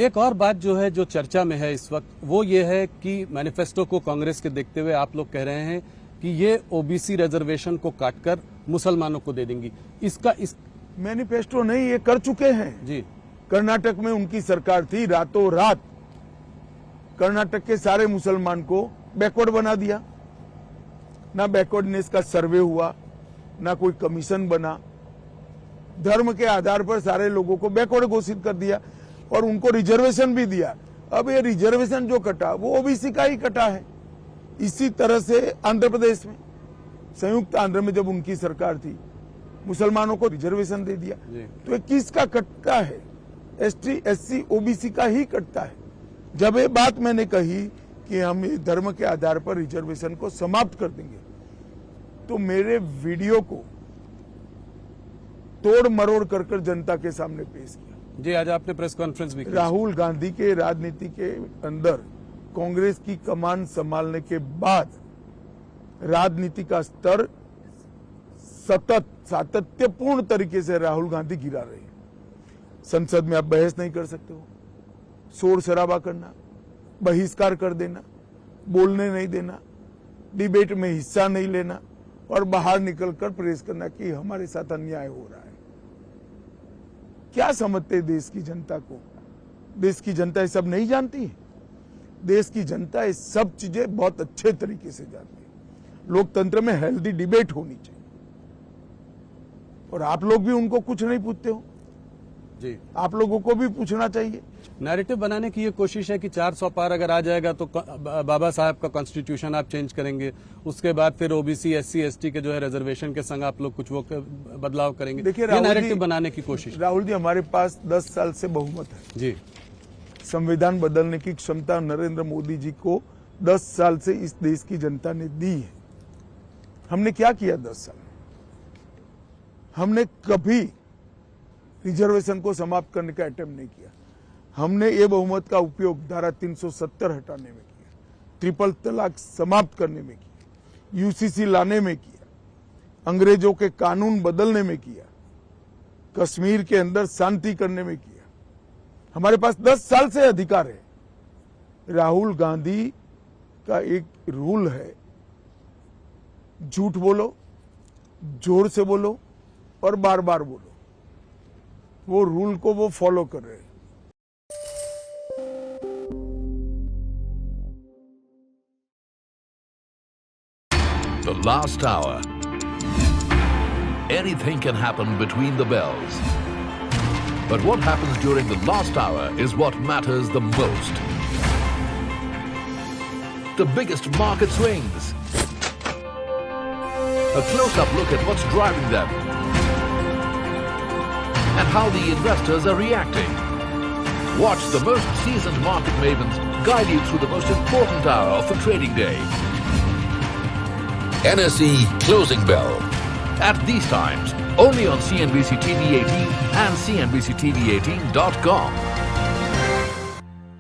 एक और बात जो है, जो चर्चा में है इस वक्त, वो ये है कि मैनिफेस्टो को कांग्रेस के देखते हुए आप लोग कह रहे हैं कि ये ओबीसी रिजर्वेशन को काटकर मुसलमानों को दे देंगी। इसका मैनिफेस्टो नहीं, ये कर चुके हैं जी। कर्नाटक में उनकी सरकार थी, रातों रात कर्नाटक के सारे मुसलमान को बैकवर्ड बना दिया। ना बैकवर्डनेस का सर्वे हुआ, ना कोई कमीशन बना, धर्म के आधार पर सारे लोगों को बैकवर्ड घोषित कर दिया और उनको रिजर्वेशन भी दिया। अब ये रिजर्वेशन जो कटा वो ओबीसी का ही कटा है। इसी तरह से आंध्र प्रदेश में, संयुक्त आंध्र में जब उनकी सरकार थी, मुसलमानों को रिजर्वेशन दे दिया। तो ये किसका कटता है? एसटी एससी ओबीसी का ही कटता है। जब ये बात मैंने कही कि हम ये धर्म के आधार पर रिजर्वेशन को समाप्त कर देंगे, तो मेरे वीडियो को तोड़ मरोड़ कर जनता के सामने पेश किया। जी, आज आपने प्रेस कॉन्फ्रेंस भी की। राहुल गांधी के राजनीति के अंदर कांग्रेस की कमान संभालने के बाद राजनीति का स्तर सतत सातत्यपूर्ण तरीके से राहुल गांधी गिरा रहे हैं। संसद में आप बहस नहीं कर सकते हो, शोर शराबा करना, बहिष्कार कर देना, बोलने नहीं देना, डिबेट में हिस्सा नहीं लेना और बाहर निकलकर प्रेस करना कि हमारे साथ अन्याय हो रहा है। क्या समझते देश की जनता को? देश की जनता ये सब नहीं जानती है। देश की जनता ये सब चीजें बहुत अच्छे तरीके से जानती है। लोकतंत्र में हेल्दी डिबेट होनी चाहिए और आप लोग भी उनको कुछ नहीं पूछते हो जी। आप लोगों को भी पूछना चाहिए। नैरेटिव बनाने की ये कोशिश है कि 400 पार अगर आ जाएगा तो बाबा साहब का कॉन्स्टिट्यूशन आप चेंज करेंगे, उसके बाद फिर ओबीसी एससी एसटी के जो है रिजर्वेशन के संग आप लोग कुछ वो बदलाव करेंगे। देखिए, नैरेटिव बनाने की कोशिश। राहुल जी, हमारे पास 10 साल से बहुमत है जी। संविधान बदलने की क्षमता नरेंद्र मोदी जी को 10 साल से इस देश की जनता ने दी है। हमने क्या किया 10 साल में? हमने कभी रिजर्वेशन को समाप्त करने का अटेम्प्ट नहीं किया। हमने ये बहुमत का उपयोग धारा 370 हटाने में किया, ट्रिपल तलाक समाप्त करने में किया, यूसीसी लाने में किया, अंग्रेजों के कानून बदलने में किया, कश्मीर के अंदर शांति करने में किया। हमारे पास 10 साल से अधिकार है। राहुल गांधी का एक रूल है, झूठ बोलो, जोर से बोलो और बार बार बोलो। वो रूल को वो फॉलो कर रहे हैं। The last hour. Anything can happen between the bells. But what happens during the last hour is what matters the most. The biggest market swings. A close-up look at what's driving them. And how the investors are reacting. Watch the most seasoned market mavens guide you through the most important hour of the trading day. NSE Closing Bell. At these times, only on CNBC TV 18 and CNBCTV18.com.